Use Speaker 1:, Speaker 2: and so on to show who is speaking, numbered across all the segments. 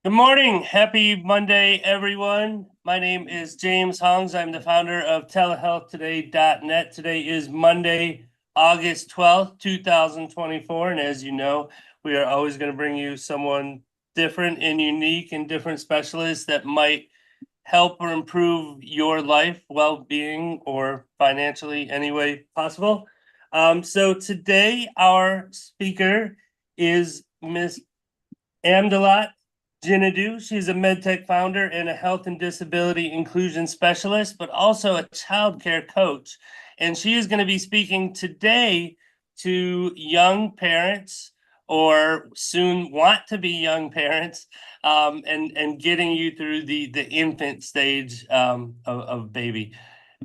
Speaker 1: Good morning. Happy Monday, everyone. My name is James Hongs. I'm the founder of telehealthtoday.net. Today is Monday, August 12th, 2024. And as you know, we are always going to bring you someone different and unique and different specialists that might help or improve your life, well-being, or financially any way possible. So today, our speaker is Miss Amdalat. Jinadu. She's a MedTech founder and a health and disability inclusion specialist, but also a child care coach. And she is going to be speaking today to young parents or soon want to be young parents, and getting you through the infant stage of baby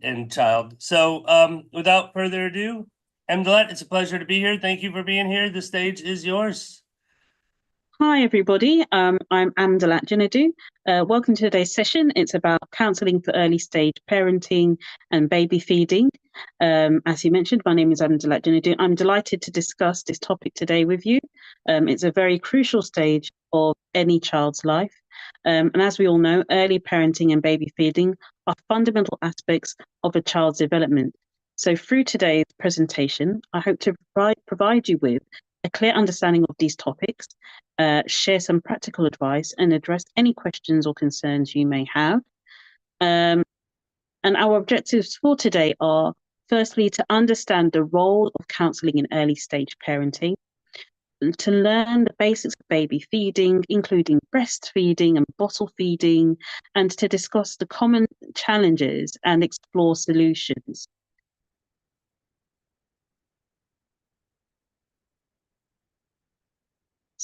Speaker 1: and child. So without further ado, Amdalat, it's a pleasure to be here. Thank you for being here. The stage is yours.
Speaker 2: Hi, everybody. I'm Amdalat Jinadu. Welcome to today's session. It's about counselling for early stage parenting and baby feeding. As you mentioned, my name is Amdalat Jinadu. I'm delighted to discuss this topic today with you. It's a very crucial stage of any child's life. And as we all know, early parenting and baby feeding are fundamental aspects of a child's development. So through today's presentation, I hope to provide you with a clear understanding of these topics, share some practical advice, and address any questions or concerns you may have. Um, and our objectives for today are firstly, to understand the role of counselling in early stage parenting, to learn the basics of baby feeding, including breastfeeding and bottle feeding, and to discuss the common challenges and explore solutions.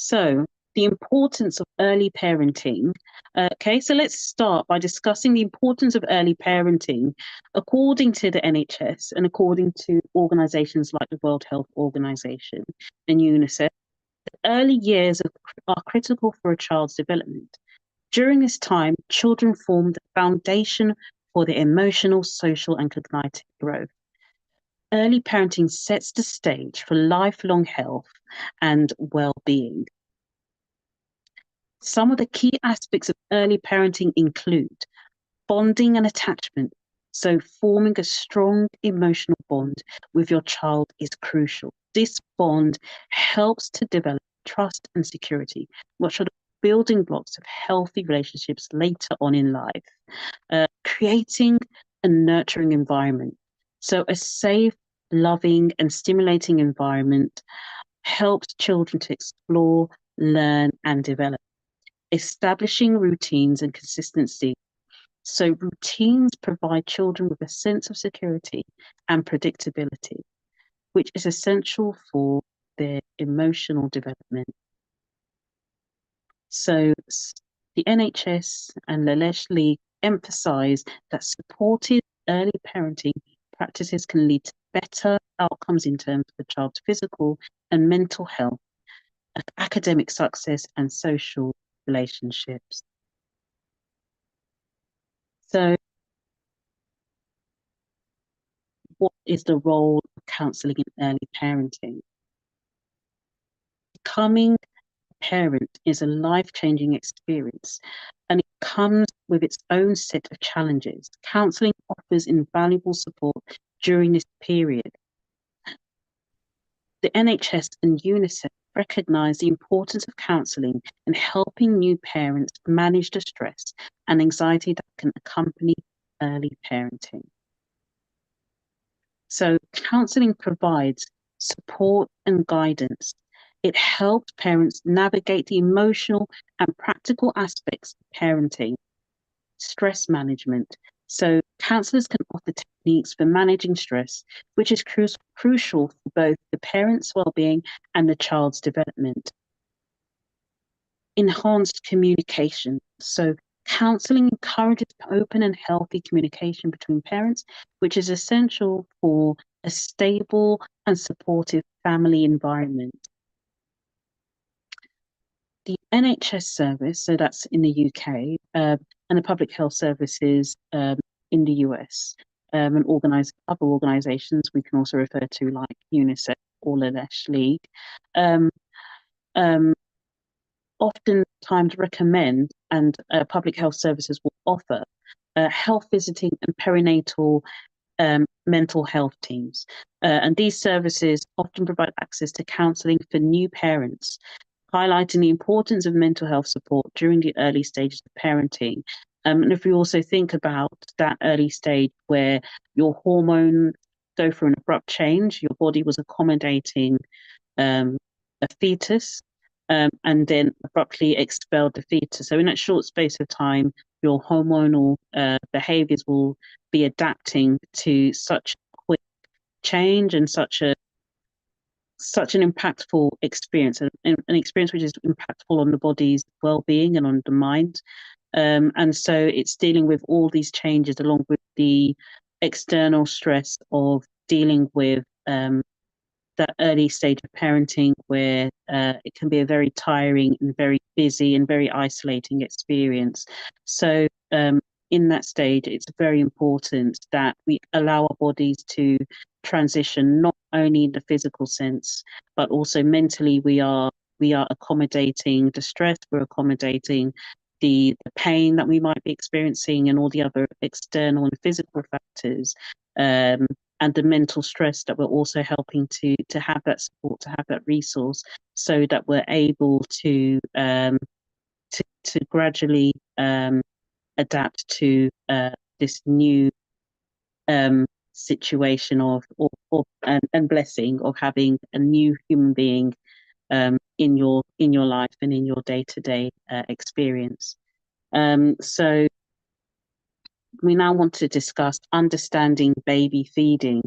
Speaker 2: So, the importance of early parenting. Okay, so let's start by discussing the importance of early parenting according to the NHS and according to organizations like the World Health Organization and UNICEF. Early years are critical for a child's development. During this time, children form the foundation for their emotional, social, and cognitive growth. Early parenting sets the stage for lifelong health and well being. Some of the key aspects of early parenting include bonding and attachment. So, forming a strong emotional bond with your child is crucial. This bond helps to develop trust and security, which are the building blocks of healthy relationships later on in life. Creating a nurturing environment. So, a safe, loving, and stimulating environment helps children to explore, learn, and develop. Establishing routines and consistency. So, routines provide children with a sense of security and predictability, which is essential for their emotional development. So, the NHS and the Lesh League emphasize that supported early parenting practices can lead to better outcomes in terms of the child's physical and mental health, academic success, and social relationships. So, what is the role of counselling in early parenting? Becoming a parent is a life changing experience and it comes with its own set of challenges. Counselling offers invaluable support during this period. The NHS and UNICEF recognise the importance of counselling in helping new parents manage the stress and anxiety that can accompany early parenting. So, counselling provides support and guidance. It helps parents navigate the emotional and practical aspects of parenting, stress management. So, counsellors can offer techniques for managing stress, which is crucial for both the parent's well-being and the child's development. Enhanced communication. So, counselling encourages open and healthy communication between parents, which is essential for a stable and supportive family environment. The NHS service, so that's in the UK, and the public health services in the US, and other organisations we can also refer to like UNICEF or the Lesh League. Um, um, oftentimes recommend, and public health services will offer, health visiting and perinatal mental health teams. And these services often provide access to counselling for new parents, highlighting the importance of mental health support during the early stages of parenting. And if we also think about that early stage where your hormones go through an abrupt change, your body was accommodating a fetus, and then abruptly expelled the fetus. So in that short space of time, your hormonal behaviors will be adapting to such quick change and such an impactful experience, an experience which is impactful on the body's well-being and on the mind. And so it's dealing with all these changes along with the external stress of dealing with that early stage of parenting where it can be a very tiring and very busy and very isolating experience. So in that stage, it's very important that we allow our bodies to transition, not only in the physical sense, but also mentally. We are accommodating the stress, we're accommodating the pain that we might be experiencing and all the other external and physical factors. And the mental stress that we're also helping to have that support, to have that resource, so that we're able to gradually adapt to this new situation of and blessing of having a new human being in your life and in your day-to-day experience. So we now want to discuss understanding baby feeding.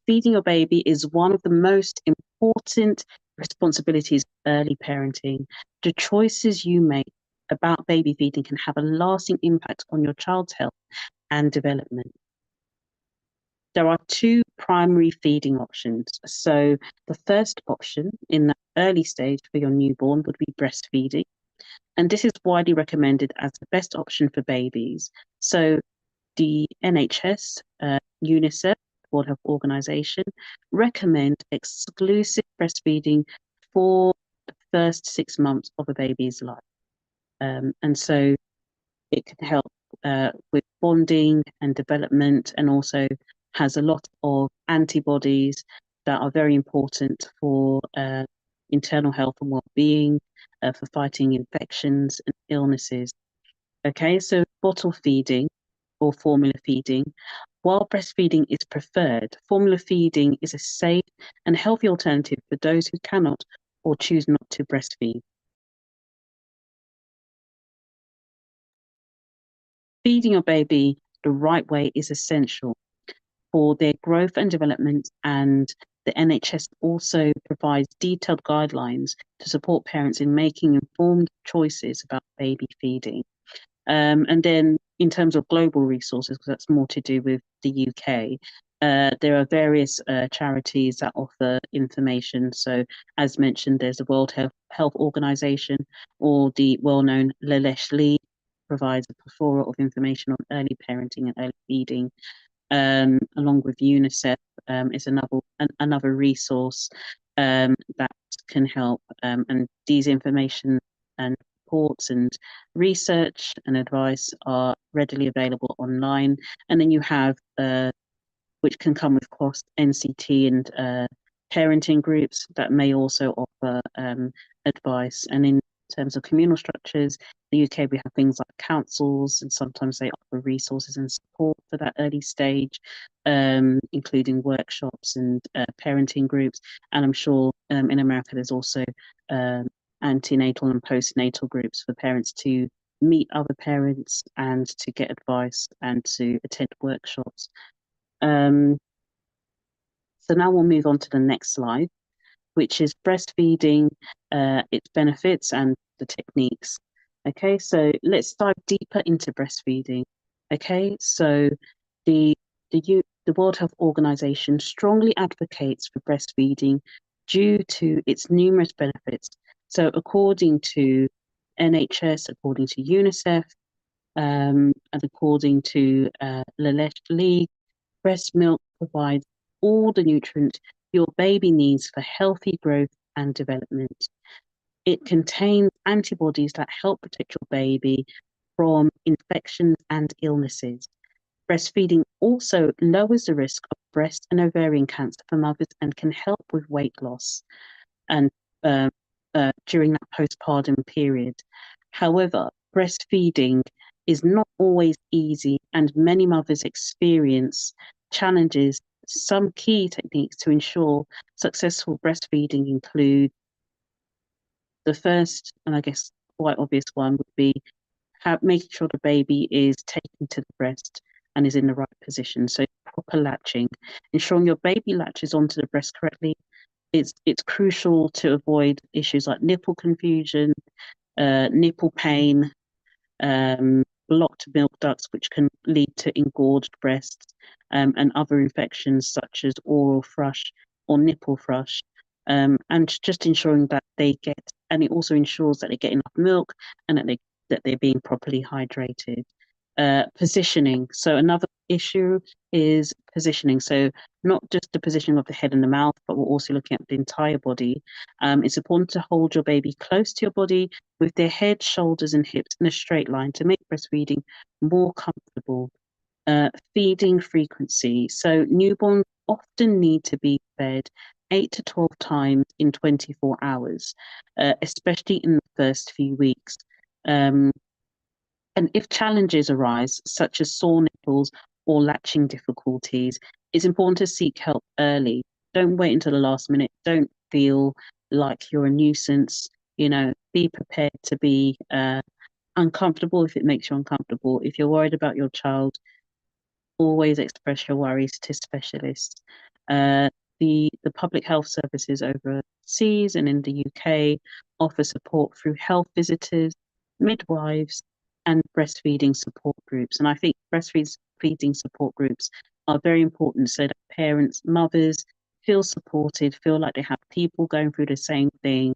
Speaker 2: Feeding your baby is one of the most important responsibilities of early parenting. The choices you make about baby feeding can have a lasting impact on your child's health and development. There are two primary feeding options. So the first option in the early stage for your newborn would be breastfeeding. And this is widely recommended as the best option for babies. So the NHS, UNICEF, World Health Organization, recommend exclusive breastfeeding for the first 6 months of a baby's life. And so it can help with bonding and development, and also has a lot of antibodies that are very important for internal health and well-being, for fighting infections and illnesses. Okay, so bottle feeding or formula feeding. While breastfeeding is preferred, formula feeding is a safe and healthy alternative for those who cannot or choose not to breastfeed. Feeding your baby the right way is essential for their growth and development, and the NHS also provides detailed guidelines to support parents in making informed choices about baby feeding. And then in terms of global resources, because that's more to do with the UK, there are various charities that offer information. So as mentioned, there's the World Health Organization, or the well-known Lelesh League provides a plethora of information on early parenting and early feeding. Along with UNICEF is another resource that can help. And these information and reports and research and advice are readily available online. And then you have, which can come with cost, NCT and parenting groups that may also offer advice. And in terms of communal structures, the UK, we have things like councils, and sometimes they offer resources and support for that early stage, including workshops and parenting groups. And I'm sure in America, there's also antenatal and postnatal groups for parents to meet other parents and to get advice and to attend workshops. So now we'll move on to the next slide, which is breastfeeding, its benefits and the techniques. Okay, so let's dive deeper into breastfeeding. Okay, so the World Health Organization strongly advocates for breastfeeding due to its numerous benefits. So according to NHS, according to UNICEF, and according to Lelesh League, breast milk provides all the nutrients your baby needs for healthy growth and development. It contains antibodies that help protect your baby from infections and illnesses. Breastfeeding also lowers the risk of breast and ovarian cancer for mothers and can help with weight loss and um, during that postpartum period. However, breastfeeding is not always easy, and many mothers experience challenges. Some key techniques to ensure successful breastfeeding include the first, and I guess quite obvious one, would be making sure the baby is taken to the breast and is in the right position. So proper latching, ensuring your baby latches onto the breast correctly. It's crucial to avoid issues like nipple confusion, nipple pain, blocked milk ducts, which can lead to engorged breasts, and other infections such as oral thrush or nipple thrush. And just ensuring that they get, and it also ensures that they get enough milk and that they're being properly hydrated. Positioning. So another issue is positioning. So not just the positioning of the head and the mouth, but we're also looking at the entire body. It's important to hold your baby close to your body with their head, shoulders, and hips in a straight line to make breastfeeding more comfortable. Feeding frequency. So newborns often need to be fed 8 to 12 times in 24 hours, especially in the first few weeks. And if challenges arise, such as sore nipples or latching difficulties, it's important to seek help early. Don't wait until the last minute. Don't feel like you're a nuisance. Be prepared to be uncomfortable if it makes you uncomfortable. If you're worried about your child, always express your worries to specialists. The public health services overseas and in the UK offer support through health visitors, midwives, and breastfeeding support groups. And I think breastfeeding support groups are very important so that parents, mothers feel supported, feel like they have people going through the same thing.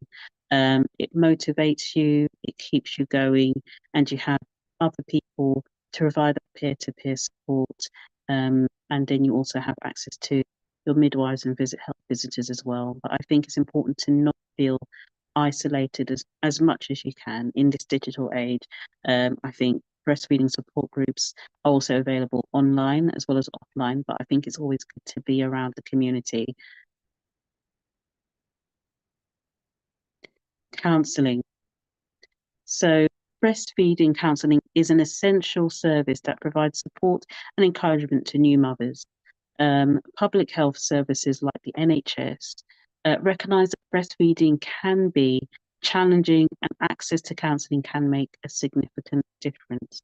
Speaker 2: It motivates you, it keeps you going, and you have other people to provide that peer-to-peer support. And then you also have access to your midwives and health visitors as well. But I think it's important to not feel isolated as much as you can in this digital age. I think breastfeeding support groups are also available online as well as offline, but I think it's always good to be around the community. Counselling. So breastfeeding counselling is an essential service that provides support and encouragement to new mothers. Public health services like the NHS recognise that breastfeeding can be challenging and access to counselling can make a significant difference.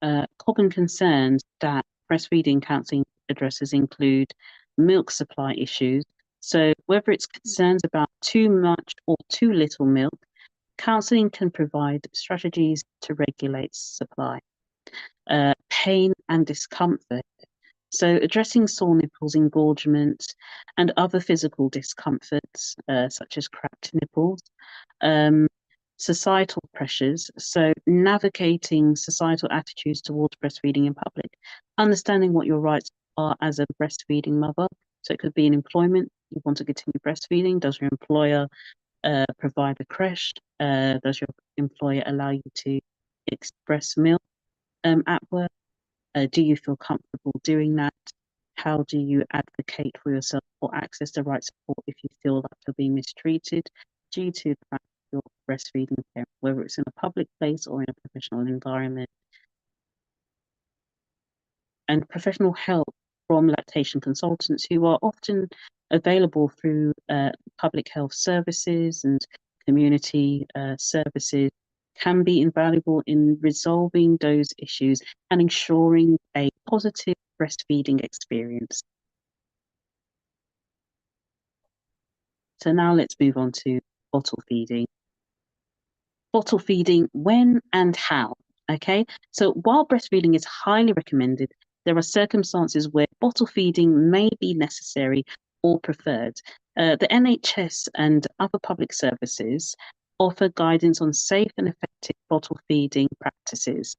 Speaker 2: Common concerns that breastfeeding counselling addresses include milk supply issues. So whether it's concerns about too much or too little milk, counselling can provide strategies to regulate supply. Pain and discomfort. So addressing sore nipples, engorgement, and other physical discomforts, such as cracked nipples. Societal pressures. So navigating societal attitudes towards breastfeeding in public, understanding what your rights are as a breastfeeding mother. So it could be in employment. You want to continue breastfeeding. Does your employer provide a creche? Does your employer allow you to express milk at work? Do you feel comfortable doing that? How do you advocate for yourself or access the right support if you feel like you're being mistreated due to the fact that you're breastfeeding parent, whether it's in a public place or in a professional environment? And professional help from lactation consultants who are often available through public health services and community services can be invaluable in resolving those issues and ensuring a positive breastfeeding experience. So now let's move on to bottle feeding. Bottle feeding, when and how? Okay, so while breastfeeding is highly recommended, there are circumstances where bottle feeding may be necessary or preferred. The NHS and other public services offer guidance on safe and effective bottle feeding practices.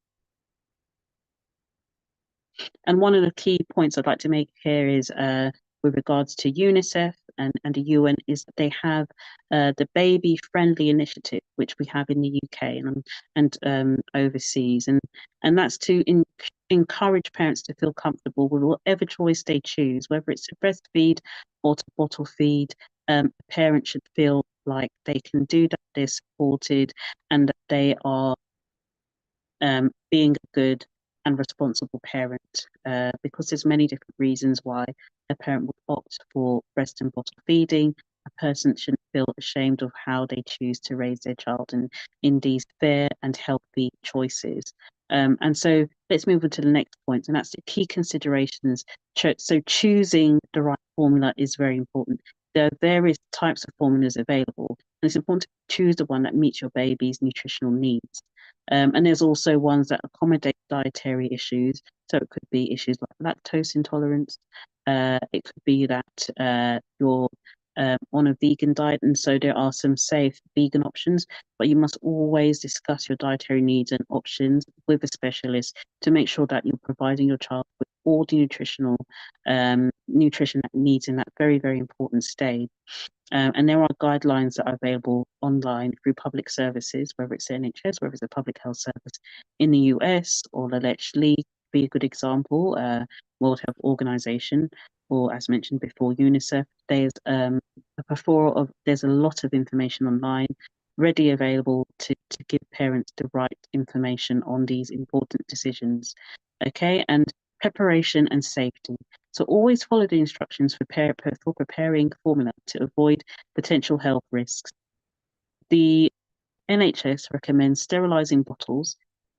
Speaker 2: And one of the key points I'd like to make here is with regards to UNICEF, and the UN is that they have the Baby Friendly Initiative, which we have in the UK and overseas, and that's to encourage parents to feel comfortable with whatever choice they choose, whether it's to breastfeed or to bottle feed. Parents should feel like they can do that, they're supported, and that they are being a good and responsible parent, because there's many different reasons why a parent would opt for breast and bottle feeding. A person shouldn't feel ashamed of how they choose to raise their child in these fair and healthy choices. And so let's move on to the next point, and that's the key considerations. So choosing the right formula is very important. There are various types of formulas available, and it's important to choose the one that meets your baby's nutritional needs. And there's also ones that accommodate dietary issues. So it could be issues like lactose intolerance. It could be that you're on a vegan diet, and so there are some safe vegan options, but you must always discuss your dietary needs and options with a specialist to make sure that you're providing your child with all the nutrition that needs in that very, very important stage. And there are guidelines that are available online through public services, whether it's the NHS, whether it's a public health service in the US, or the Let's Lead be a good example, World Health Organization, or as mentioned before, UNICEF. There's there's a lot of information online ready available to give parents the right information on these important decisions. Okay, and preparation and safety. So always follow the instructions for preparing formula to avoid potential health risks. The NHS recommends sterilising bottles,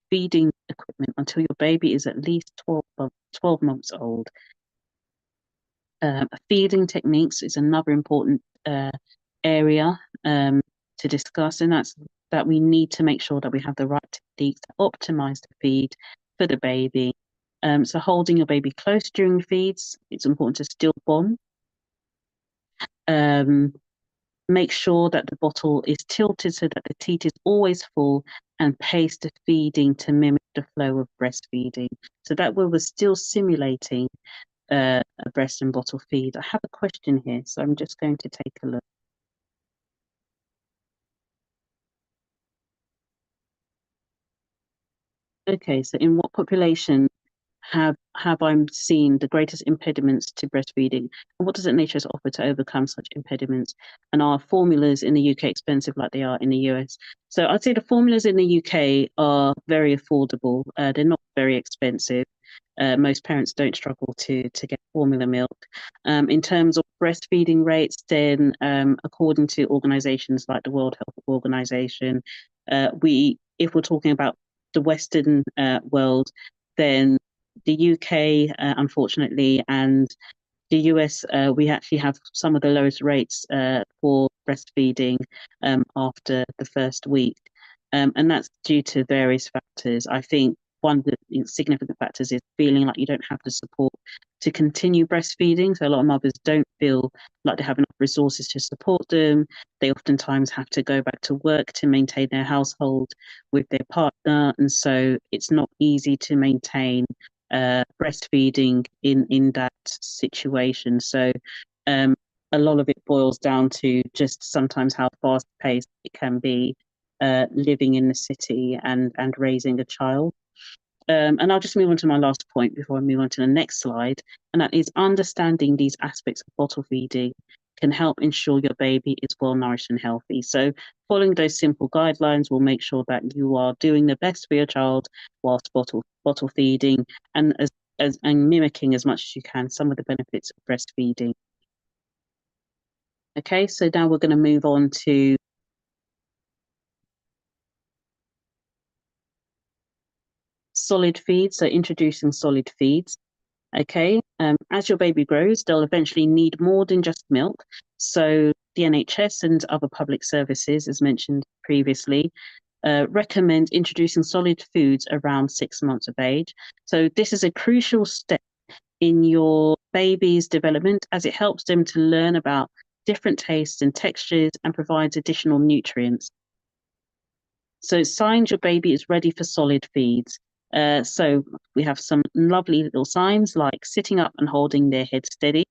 Speaker 2: feeding equipment until your baby is at least 12 months old. Feeding techniques is another important area to discuss, and that's that we need to make sure that we have the right techniques to optimize the feed for the baby. So holding your baby close during feeds, it's important to still bond. Make sure that the bottle is tilted so that the teat is always full, and pace the feeding to mimic the flow of breastfeeding. So that way we're still simulating a breast and bottle feed. I have a question here, so I'm just going to take a look. Okay, so in what population have I seen the greatest impediments to breastfeeding, and what does NHS offer to overcome such impediments? And are formulas in the UK expensive like they are in the US? So I'd say the formulas in the UK are very affordable. They're not very expensive. Most parents don't struggle to get formula milk. In terms of breastfeeding rates, then according to organisations like the World Health Organization, if we're talking about the Western world, then the UK, unfortunately, and the US, we actually have some of the lowest rates for breastfeeding after the first week. And that's due to various factors. I think one of the significant factors is feeling like you don't have the support to continue breastfeeding. So a lot of mothers don't feel like they have enough resources to support them. They oftentimes have to go back to work to maintain their household with their partner. And so it's not easy to maintain breastfeeding in that situation. So a lot of it boils down to just sometimes how fast paced it can be living in the city and raising a child. And I'll just move on to my last point before I move on to the next slide, and that is understanding these aspects of bottle feeding can help ensure your baby is well nourished and healthy. So following those simple guidelines will make sure that you are doing the best for your child whilst bottle feeding, and and mimicking as much as you can some of the benefits of breastfeeding. Okay, so now we're going to move on to solid feeds, so introducing solid feeds. Okay, as your baby grows, they'll eventually need more than just milk. So the NHS and other public services, as mentioned previously, recommend introducing solid foods around 6 months of age. So this is a crucial step in your baby's development, as it helps them to learn about different tastes and textures and provides additional nutrients. So signs your baby is ready for solid feeds. So we have some lovely little signs like sitting up and holding their head steady,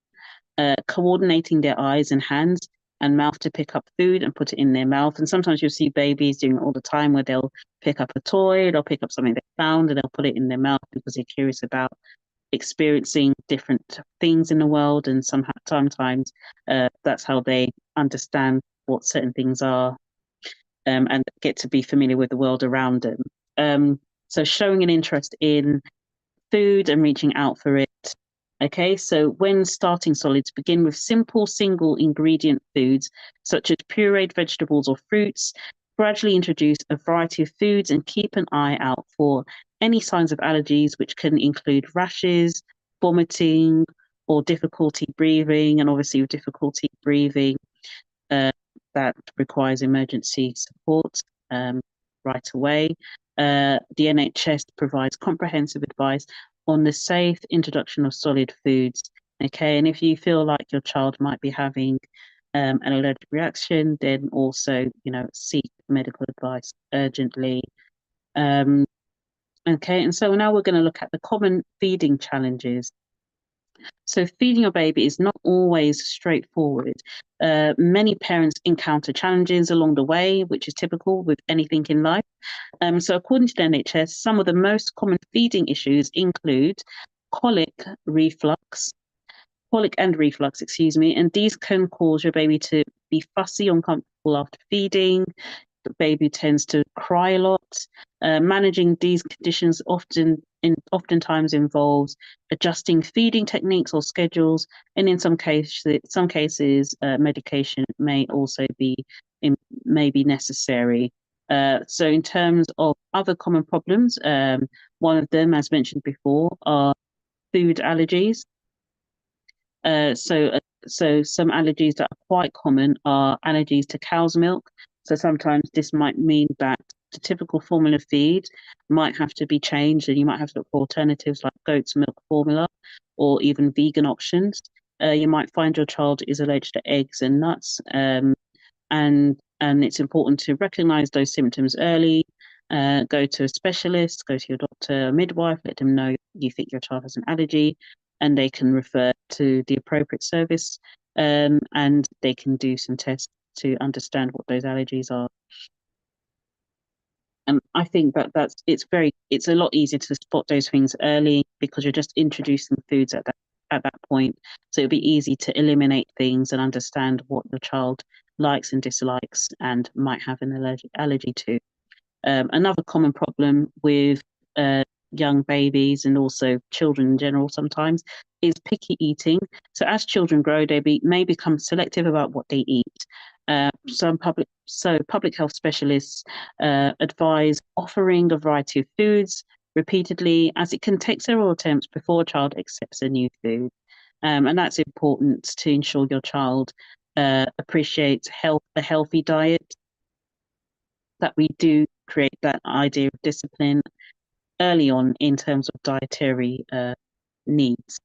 Speaker 2: coordinating their eyes and hands and mouth to pick up food and put it in their mouth. And sometimes you'll see babies doing it all the time, where they'll pick up a toy, they'll pick up something they found, and they'll put it in their mouth because they're curious about experiencing different things in the world. And sometimes that's how they understand what certain things are, and get to be familiar with the world around them. So showing an interest in food and reaching out for it. Okay, so when starting solids, begin with simple single ingredient foods such as pureed vegetables or fruits. Gradually introduce a variety of foods and keep an eye out for any signs of allergies, which can include rashes, vomiting, or difficulty breathing. And obviously, with difficulty breathing, that requires emergency support right away. The NHS provides comprehensive advice on the safe introduction of solid foods. Okay, and if you feel like your child might be having an allergic reaction, then also, seek medical advice urgently. Okay, and so now we're going to look at the common feeding challenges. So feeding your baby is not always straightforward. Many parents encounter challenges along the way, which is typical with anything in life. So according to the NHS, some of the most common feeding issues include colic and reflux, and these can cause your baby to be fussy, uncomfortable after feeding. The baby tends to cry a lot. Managing these conditions oftentimes involves adjusting feeding techniques or schedules, and in some cases, medication may also be necessary. So in terms of other common problems, one of them, as mentioned before, are food allergies. So some allergies that are quite common are allergies to cow's milk. So sometimes this might mean that the typical formula feed might have to be changed, and you might have to look for alternatives like goat's milk formula or even vegan options. You might find your child is allergic to eggs and nuts, and it's important to recognize those symptoms early. Go to a specialist, go to your doctor, midwife, let them know you think your child has an allergy, and they can refer to the appropriate service, and they can do some tests to understand what those allergies are. And I think it's a lot easier to spot those things early because you're just introducing foods at that point. So it'll be easy to eliminate things and understand what your child likes and dislikes and might have an allergy to. Another common problem with young babies and also children in general sometimes is picky eating. So as children grow, they may become selective about what they eat. Public health specialists advise offering a variety of foods repeatedly, as it can take several attempts before a child accepts a new food. And that's important to ensure your child appreciates a healthy diet, that we do create that idea of discipline early on in terms of dietary needs.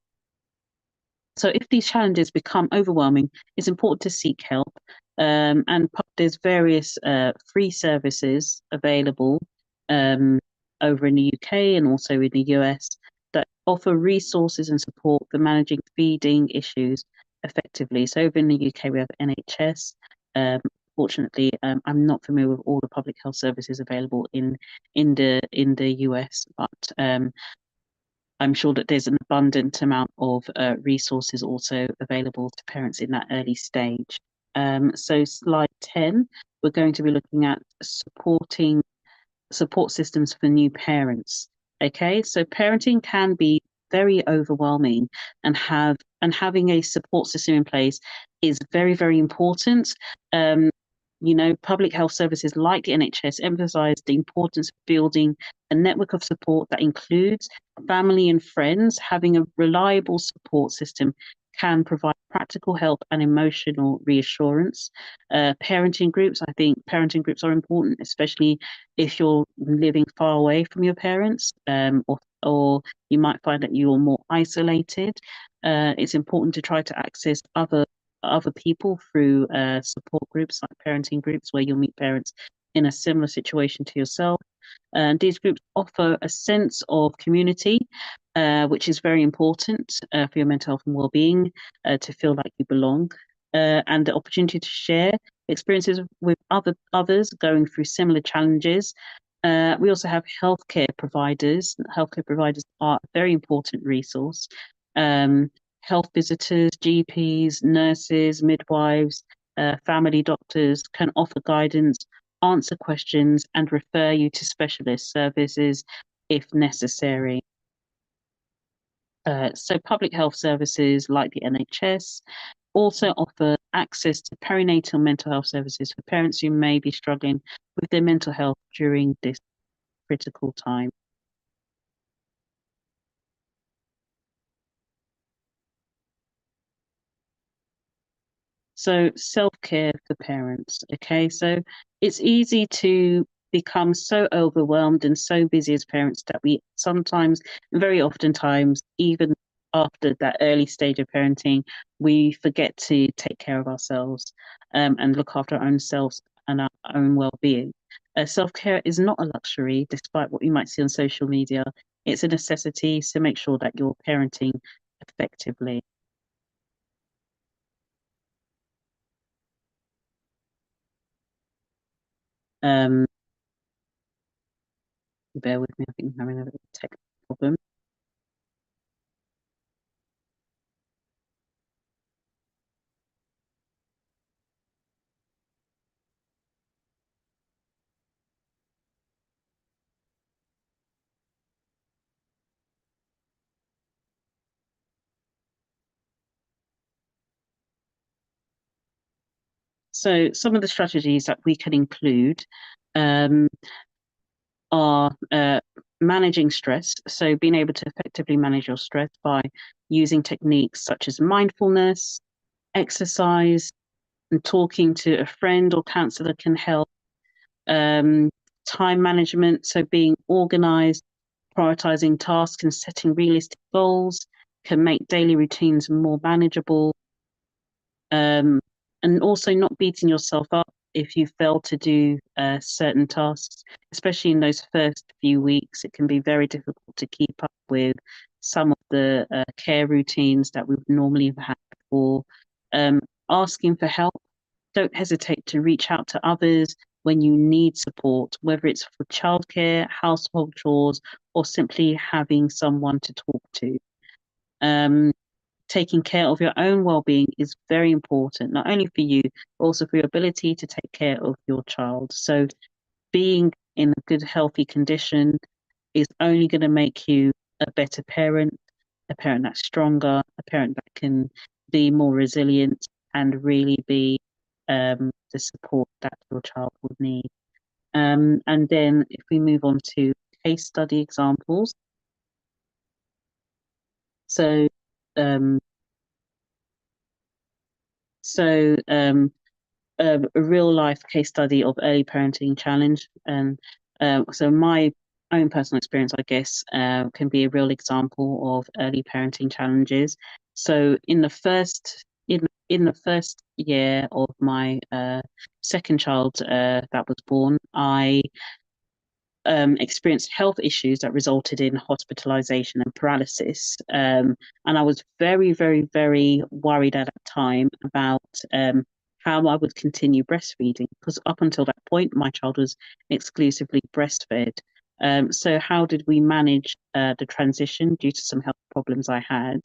Speaker 2: So if these challenges become overwhelming, it's important to seek help. And there's various free services available over in the UK and also in the US that offer resources and support for managing feeding issues effectively. So over in the UK, we have NHS. Fortunately, I'm not familiar with all the public health services available in the US, but I'm sure that there's an abundant amount of resources also available to parents in that early stage. So slide 10, we're going to be looking at support systems for new parents. Okay, so parenting can be very overwhelming, and having a support system in place is very, very important. Public health services like the NHS emphasize the importance of building a network of support that includes family and friends. Having a reliable support system can provide practical help and emotional reassurance. Parenting groups, I think parenting groups are important, especially if you're living far away from your parents, or you might find that you're more isolated. It's important to try to access other people through support groups like parenting groups, where you'll meet parents in a similar situation to yourself. And these groups offer a sense of community which is very important for your mental health and well-being, to feel like you belong, and the opportunity to share experiences with others going through similar challenges. We also have healthcare providers. Healthcare providers are a very important resource. Health visitors, GPs, nurses, midwives, family doctors can offer guidance, answer questions, and refer you to specialist services if necessary. So public health services like the NHS also offer access to perinatal mental health services for parents who may be struggling with their mental health during this critical time. So self-care for parents, okay? So it's easy to become so overwhelmed and so busy as parents that we sometimes, very oftentimes, even after that early stage of parenting, we forget to take care of ourselves, and look after our own selves and our own well-being. Self-care is not a luxury, despite what you might see on social media. It's a necessity, so make sure that you're parenting effectively. Um, Bear with me, I think I'm having a little tech problem. So some of the strategies that we can include um, are managing stress. So being able to effectively manage your stress by using techniques such as mindfulness, exercise, and talking to a friend or counselor can help. Um, Time management, so being organized, prioritizing tasks and setting realistic goals can make daily routines more manageable. Um, and also not beating yourself up if you fail to do certain tasks, especially in those first few weeks. It can be very difficult to keep up with some of the care routines that we would normally have had before. Um, Asking for help, don't hesitate to reach out to others when you need support, whether it's for childcare, household chores, or simply having someone to talk to. Um, Taking care of your own well-being is very important, not only for you, but also for your ability to take care of your child. So being in a good, healthy condition is only going to make you a better parent, a parent that's stronger, a parent that can be more resilient and really be the support that your child would need. And then if we move on to case study examples, so um, so a real life case study of early parenting challenge. And so my own personal experience, I guess, can be a real example of early parenting challenges. So in the first year of my second child that was born, I experienced health issues that resulted in hospitalization and paralysis. And I was very, very, very worried at that time about how I would continue breastfeeding, because up until that point, my child was exclusively breastfed. So how did we manage the transition due to some health problems I had?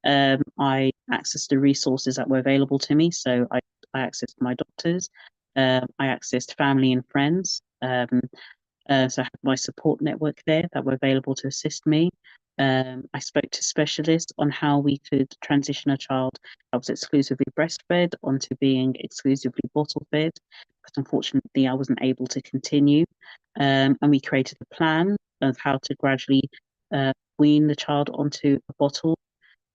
Speaker 2: I accessed the resources that were available to me. So I accessed my doctors, I accessed family and friends. So I had my support network there that were available to assist me. I spoke to specialists on how we could transition a child that was exclusively breastfed onto being exclusively bottle fed, because unfortunately I wasn't able to continue. And we created a plan of how to gradually wean the child onto a bottle.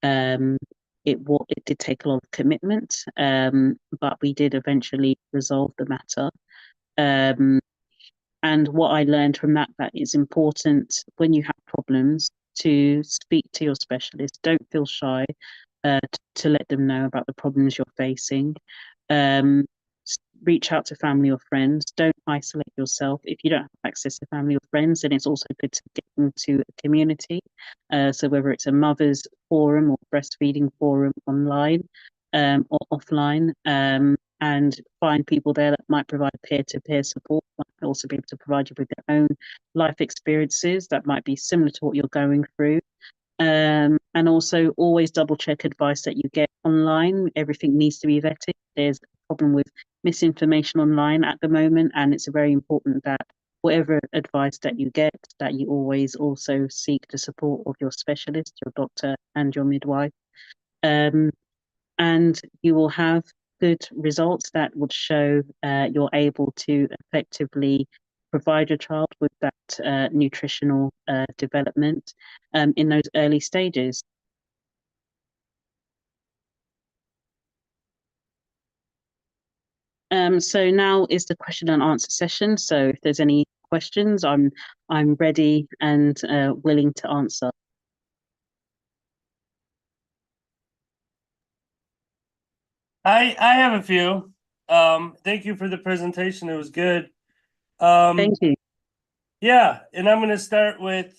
Speaker 2: It did take a lot of commitment, but we did eventually resolve the matter. Um, and what I learned from that it's important when you have problems to speak to your specialist. Don't feel shy to let them know about the problems you're facing. Um, reach out to family or friends. Don't isolate yourself. If you don't have access to family or friends, then it's also good to get into a community. So whether it's a mother's forum or breastfeeding forum online or offline, and find people there that might provide peer-to-peer support, might also be able to provide you with their own life experiences that might be similar to what you're going through. And also always double check advice that you get online. Everything needs to be vetted. There's a problem with misinformation online at the moment, and it's very important that whatever advice that you get, that you always also seek the support of your specialist, your doctor, and your midwife. And you will have good results that would show you're able to effectively provide your child with that nutritional development in those early stages. So now is the question and answer session. So if there's any questions, I'm ready and willing to answer.
Speaker 1: I have a few. Thank you for the presentation. It was good.
Speaker 2: Thank you.
Speaker 1: Yeah, and I'm going to start with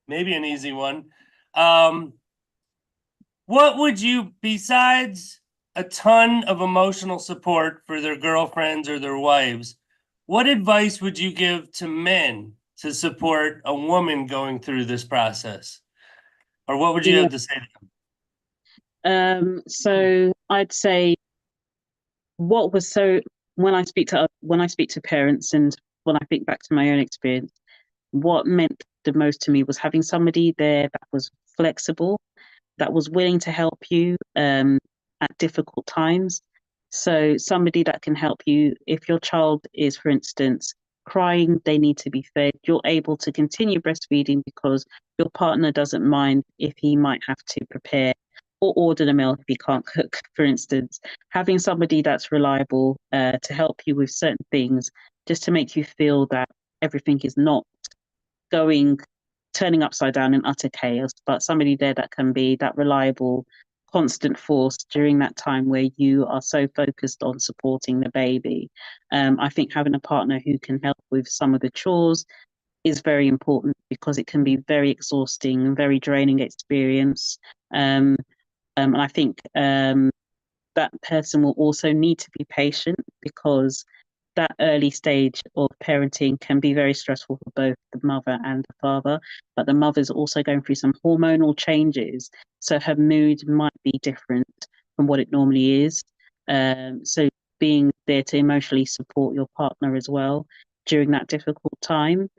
Speaker 1: maybe an easy one. What would you, besides a ton of emotional support for their girlfriends or their wives, what advice would you give to men to support a woman going through this process? Or what would you have to say to them?
Speaker 2: So I'd say what was so when I speak to parents and when I think back to my own experience, what meant the most to me was having somebody there that was flexible, that was willing to help you at difficult times. So somebody that can help you if your child is, for instance, crying, they need to be fed. You're able to continue breastfeeding because your partner doesn't mind if he might have to prepare or order the meal if he can't cook, for instance. Having somebody that's reliable to help you with certain things, just to make you feel that everything is not turning upside down in utter chaos, but somebody there that can be that reliable, constant force during that time where you are so focused on supporting the baby. I think having a partner who can help with some of the chores is very important because it can be very exhausting and very draining experience. And I think that person will also need to be patient because that early stage of parenting can be very stressful for both the mother and the father, but the mother's also going through some hormonal changes, so her mood might be different from what it normally is. So being there to emotionally support your partner as well during that difficult time,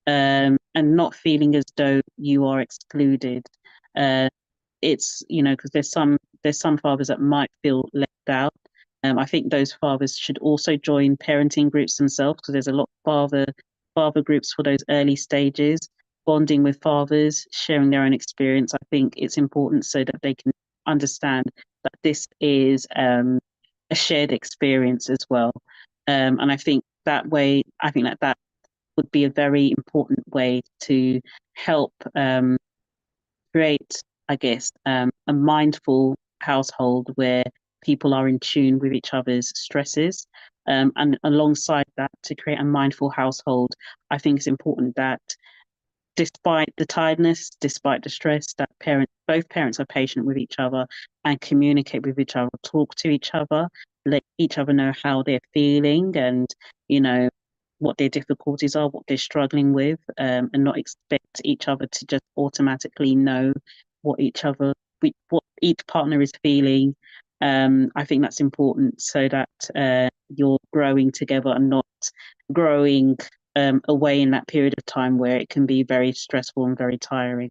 Speaker 2: and not feeling as though you are excluded. Uh, it's because there's some fathers that might feel left out. I think those fathers should also join parenting groups themselves because there's a lot of father groups for those early stages, bonding with fathers, sharing their own experience. I think it's important so that they can understand that this is a shared experience as well. And I think that way, that would be a very important way to help create, I guess, a mindful household where people are in tune with each other's stresses. And alongside that, to create a mindful household, I think it's important that despite the tiredness, despite the stress, that both parents are patient with each other and communicate with each other, talk to each other, let each other know how they're feeling and, what their difficulties are, what they're struggling with, and not expect each other to just automatically know what what each partner is feeling. I think that's important so that you're growing together and not growing away in that period of time where it can be very stressful and very tiring.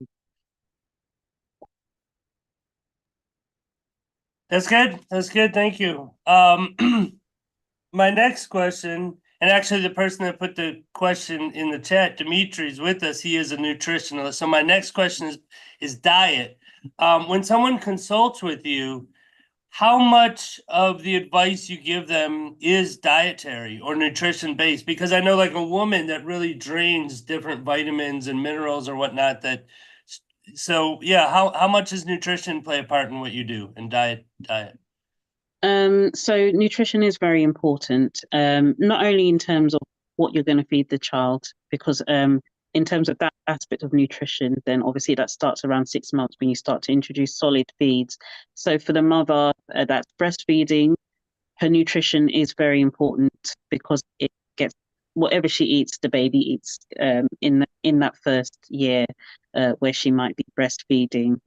Speaker 1: That's good. That's good. Thank you. My next question, and actually the person that put the question in the chat, Dimitri, is with us. He is a nutritionist. So my next question is diet. When someone consults with you, how much of the advice you give them is dietary or nutrition based? Because I know like a woman that really drains different vitamins and minerals or whatnot so yeah, how much does nutrition play a part in what you do in diet?
Speaker 2: So nutrition is very important, not only in terms of what you're going to feed the child, because in terms of that aspect of nutrition, then obviously that starts around 6 months when you start to introduce solid feeds. So for the mother that's breastfeeding, her nutrition is very important because it gets whatever she eats, the baby eats in that first year where she might be breastfeeding.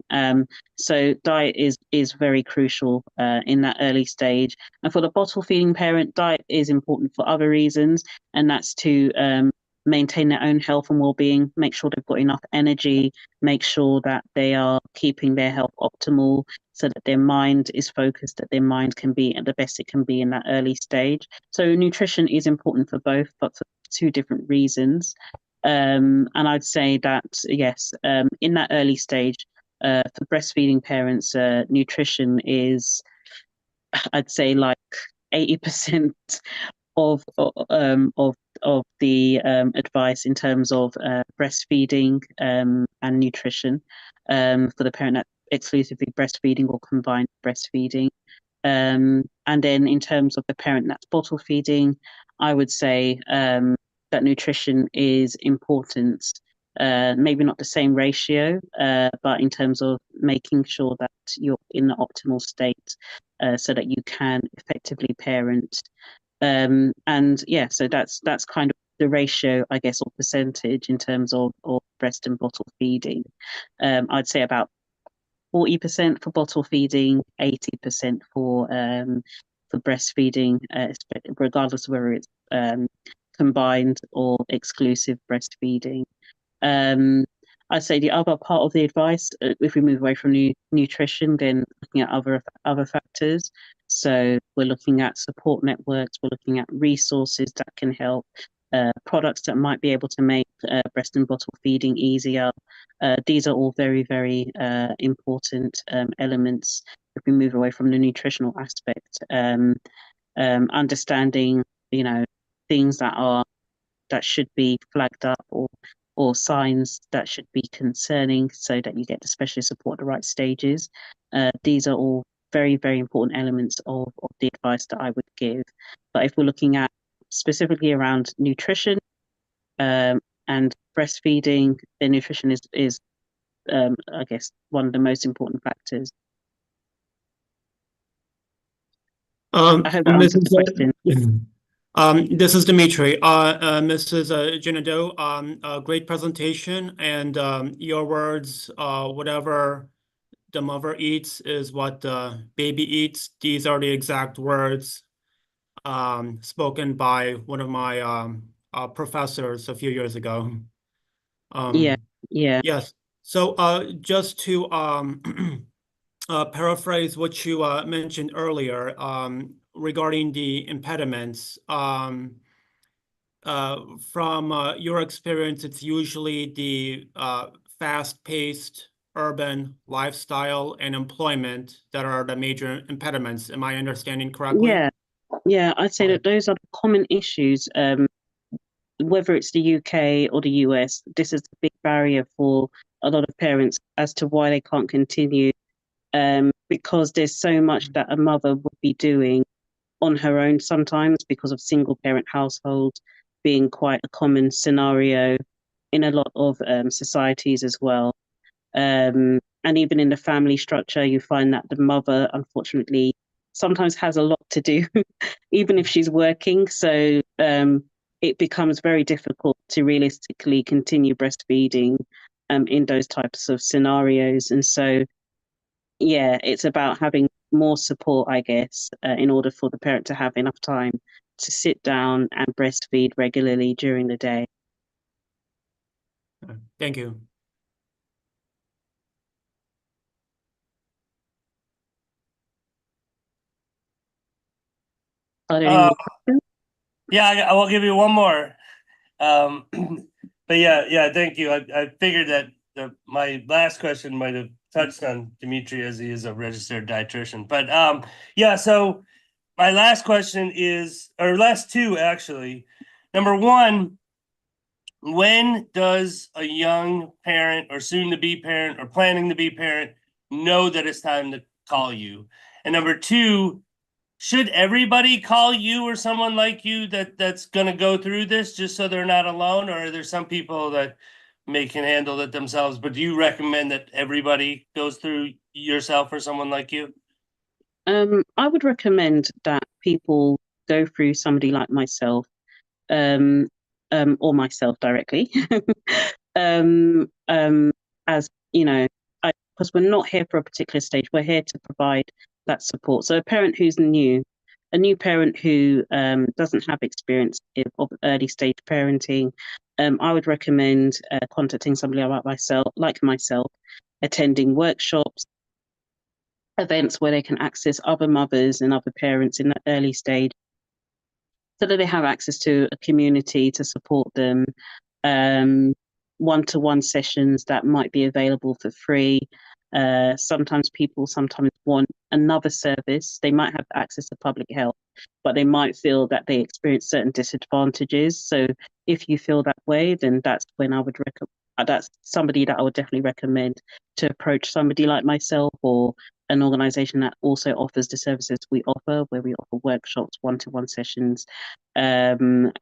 Speaker 2: So diet is very crucial in that early stage. And for the bottle feeding parent, diet is important for other reasons, and that's to maintain their own health and well-being, make sure they've got enough energy, make sure that they are keeping their health optimal so that their mind is focused, that their mind can be at the best it can be in that early stage. So nutrition is important for both, but for two different reasons. And I'd say that, yes, in that early stage, for breastfeeding parents, nutrition is, I'd say, like 80% of the advice in terms of breastfeeding and nutrition for the parent that's exclusively breastfeeding or combined breastfeeding. And then in terms of the parent that's bottle feeding, I would say that nutrition is important. Maybe not the same ratio, but in terms of making sure that you're in the optimal state so that you can effectively parent. And yeah, so that's kind of the ratio, I guess, or percentage in terms of breast and bottle feeding. I'd say about 40% for bottle feeding, 80% for breastfeeding, regardless of whether it's combined or exclusive breastfeeding. I'd say the other part of the advice, if we move away from nutrition, then looking at other factors. So we're looking at support networks, we're looking at resources that can help, products that might be able to make breast and bottle feeding easier. These are all very, very important elements if we move away from the nutritional aspect. Understanding, things that should be flagged up or signs that should be concerning so that you get the specialist support at the right stages. These are all very, very important elements of the advice that I would give. But if we're looking at specifically around nutrition and breastfeeding, then nutrition is I guess, one of the most important factors. I hope that answers the question.
Speaker 3: This is Dimitri. Mrs. Jinadu, great presentation, and your words, whatever the mother eats is what the baby eats. These are the exact words spoken by one of my professors a few years ago.
Speaker 2: Yeah.
Speaker 3: Yes. So just to paraphrase what you mentioned earlier regarding the impediments. From your experience, it's usually the fast-paced urban lifestyle and employment that are the major impediments. Am I understanding correctly?
Speaker 2: Yeah, I'd say that those are the common issues. Whether it's the UK or the US, this is a big barrier for a lot of parents as to why they can't continue, because there's so much that a mother would be doing on her own sometimes because of single parent households being quite a common scenario in a lot of societies as well. And even in the family structure, you find that the mother, unfortunately, sometimes has a lot to do, even if she's working. So it becomes very difficult to realistically continue breastfeeding in those types of scenarios. And so, yeah, it's about having more support, I guess, in order for the parent to have enough time to sit down and breastfeed regularly during the day.
Speaker 3: Thank you.
Speaker 2: Are there any more questions?
Speaker 1: Yeah, I will give you one more. But yeah, thank you. I figured that my last question might have touched on Dimitri as he is a registered dietitian. But yeah, so my last question is, or last two actually. Number one, when does a young parent or soon to be parent or planning to be parent know that it's time to call you? And number two, Should everybody call you or someone like you that's going to go through this just so they're not alone, or are there some people that can handle it themselves? But do you recommend that everybody goes through yourself or someone like you?
Speaker 2: I would recommend that people go through somebody like myself, um, or myself directly, um, um, as you know, because we're not here for a particular stage. We're here to provide that support. So a parent who's new, a new parent who doesn't have experience of early stage parenting, I would recommend contacting somebody like myself, attending workshops, events where they can access other mothers and other parents in the early stage so that they have access to a community to support them, one-to-one sessions that might be available for free. Sometimes people want another service. They might have access to public health, but they might feel that they experience certain disadvantages. So if you feel that way, then that's when I would recommend. That's somebody that I would definitely recommend to approach somebody like myself or an organization that also offers the services we offer, where we offer workshops, one-to-one sessions, and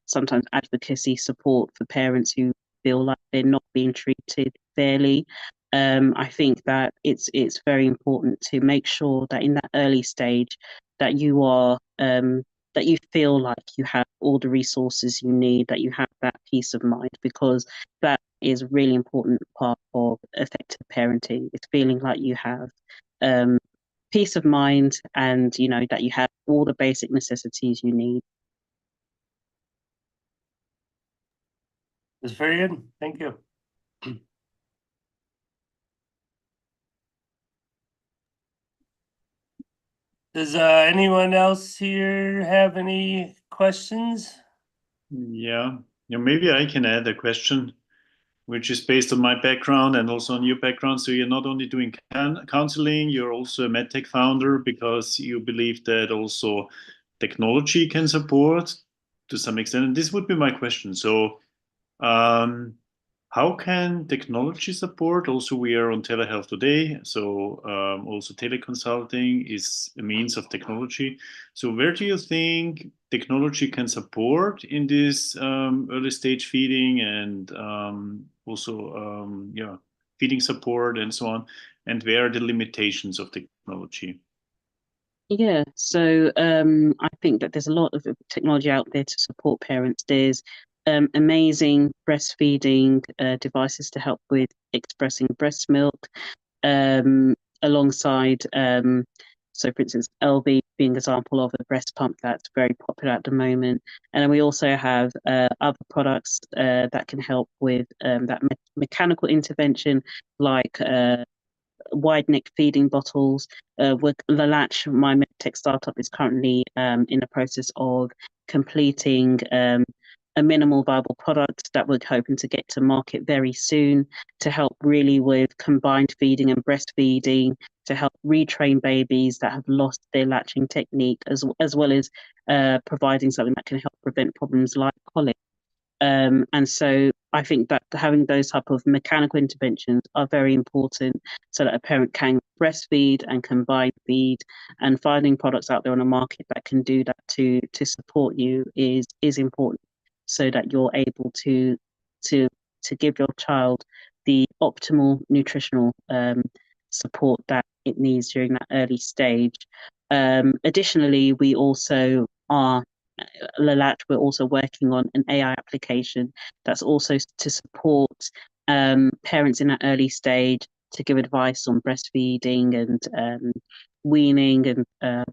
Speaker 2: sometimes advocacy support for parents who feel like they're not being treated fairly. I think that it's very important to make sure that in that early stage that you are that you feel like you have all the resources you need, that you have that peace of mind, because that is a really important part of effective parenting. It's feeling like you have peace of mind and that you have all the basic necessities you need.
Speaker 1: It's very good. Thank you. Does anyone else here have any questions?
Speaker 4: Yeah, maybe I can add a question, which is based on my background and also on your background. So you're not only doing counseling, you're also a medtech founder because you believe that also technology can support to some extent. And this would be my question. So how can technology support? Also, we are on telehealth today, so also teleconsulting is a means of technology. So, where do you think technology can support in this early stage feeding and also, feeding support and so on? And where are the limitations of technology?
Speaker 2: Yeah, so I think that there's a lot of technology out there to support parents. There's amazing breastfeeding devices to help with expressing breast milk, alongside, so for instance, LV being an example of a breast pump that's very popular at the moment. And then we also have other products that can help with that mechanical intervention, like wide neck feeding bottles. With the Latch, my medtech startup is currently in the process of completing a minimal viable product that we're hoping to get to market very soon to help really with combined feeding and breastfeeding, to help retrain babies that have lost their latching technique, as well as providing something that can help prevent problems like colic. And so I think that having those type of mechanical interventions are very important so that a parent can breastfeed and combine feed, and finding products out there on the market that can do that to support you is important so that you're able to to give your child the optimal nutritional support that it needs during that early stage. Additionally, we also are Lalat, we're also working on an AI application that's also to support parents in that early stage to give advice on breastfeeding and weaning and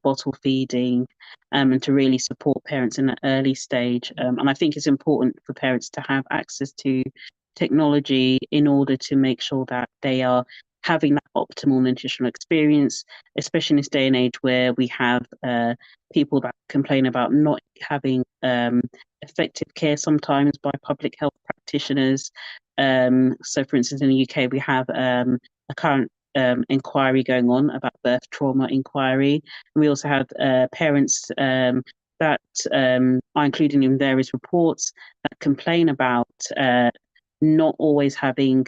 Speaker 2: bottle feeding, and to really support parents in that early stage. And I think it's important for parents to have access to technology in order to make sure that they are having that optimal nutritional experience, especially in this day and age where we have people that complain about not having effective care sometimes by public health practitioners. So, for instance, in the UK, we have a current inquiry going on about birth trauma inquiry. And we also have parents that are included in various reports that complain about not always having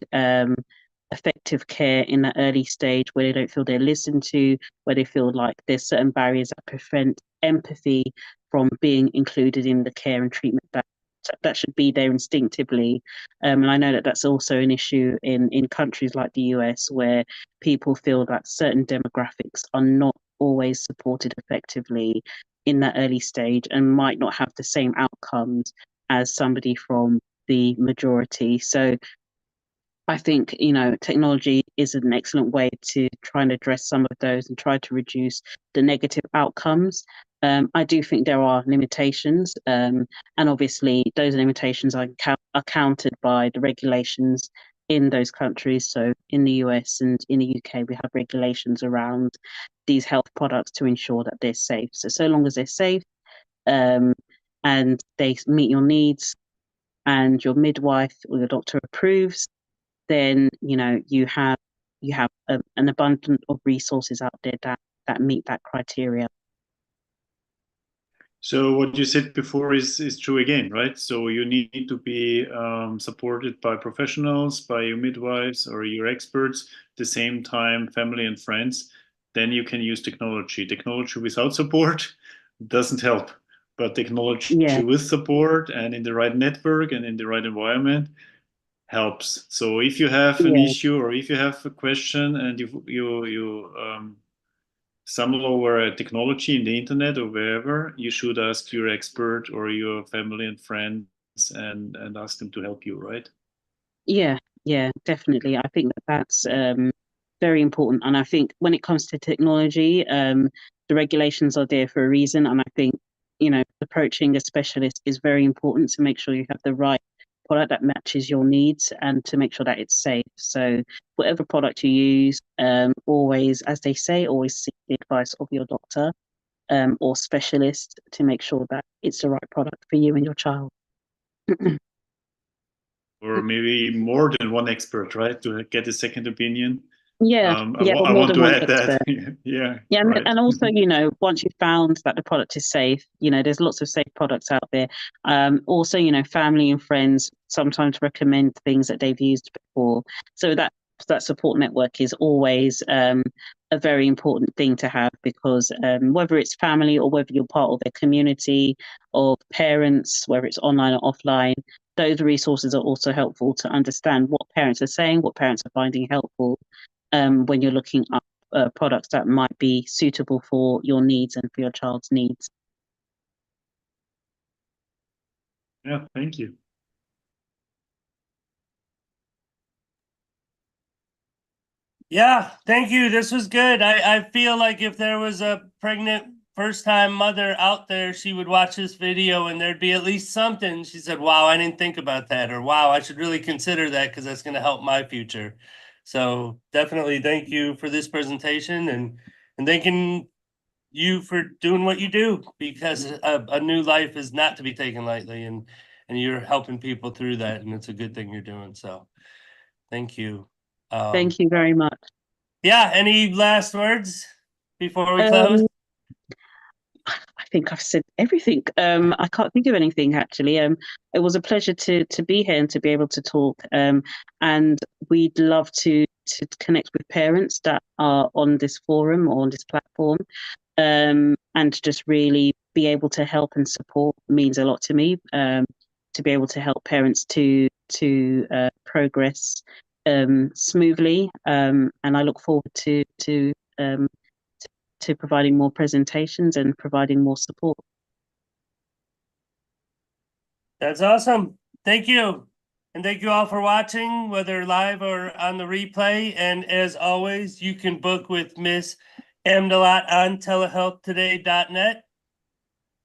Speaker 2: effective care in that early stage, where they don't feel they're listened to, where they feel like there's certain barriers that prevent empathy from being included in the care and treatment that should be there instinctively. And I know that that's also an issue in countries like the US, where people feel that certain demographics are not always supported effectively in that early stage and might not have the same outcomes as somebody from the majority. So I think, technology is an excellent way to try and address some of those and try to reduce the negative outcomes. I do think there are limitations, and obviously those limitations are countered by the regulations in those countries. So in the US and in the UK, we have regulations around these health products to ensure that they're safe. So long as they're safe, and they meet your needs, and your midwife or your doctor approves, then you have an abundance of resources out there that meet that criteria.
Speaker 4: So what you said before is true again, right? So you need to be supported by professionals, by your midwives or your experts, at the same time, family and friends. Then you can use technology. Technology without support doesn't help, but technology with support and in the right network and in the right environment helps. So if you have an issue or if you have a question and you stumble over a technology in the internet or wherever, you should ask your expert or your family and friends and ask them to help you, right?
Speaker 2: Yeah, definitely. I think that's very important. And I think when it comes to technology, the regulations are there for a reason. And I think, approaching a specialist is very important to make sure you have the right product that matches your needs and to make sure that it's safe. So whatever product you use, always, as they say, always seek the advice of your doctor or specialist to make sure that it's the right product for you and your child.
Speaker 4: Or maybe more than one expert, right? To get a second opinion.
Speaker 2: I
Speaker 4: want to add that. Yeah. Right.
Speaker 2: And also, once you've found that the product is safe, there's lots of safe products out there. Also, family and friends sometimes recommend things that they've used before. So that support network is always a very important thing to have, because whether it's family or whether you're part of a community of parents, whether it's online or offline, those resources are also helpful to understand what parents are saying, what parents are finding helpful when you're looking up products that might be suitable for your needs and for your child's needs.
Speaker 4: Yeah, thank you.
Speaker 1: Yeah, thank you. This was good. I feel like if there was a pregnant first-time mother out there, she would watch this video and there'd be at least something. She said, wow, I didn't think about that, or wow, I should really consider that because that's going to help my future. So definitely thank you for this presentation, and thanking you for doing what you do, because a new life is not to be taken lightly, and you're helping people through that, and it's a good thing you're doing. So thank you.
Speaker 2: Thank you very much.
Speaker 1: Yeah, any last words before we close?
Speaker 2: I think I've said everything. I can't think of anything actually. It was a pleasure to be here and to be able to talk. And we'd love to connect with parents that are on this forum or on this platform. And just really be able to help and support means a lot to me. To be able to help parents to progress smoothly. And I look forward to providing more presentations and providing more support.
Speaker 1: That's awesome. Thank you. And thank you all for watching, whether live or on the replay. And as always, you can book with Miss Amdalat on telehealthtoday.net.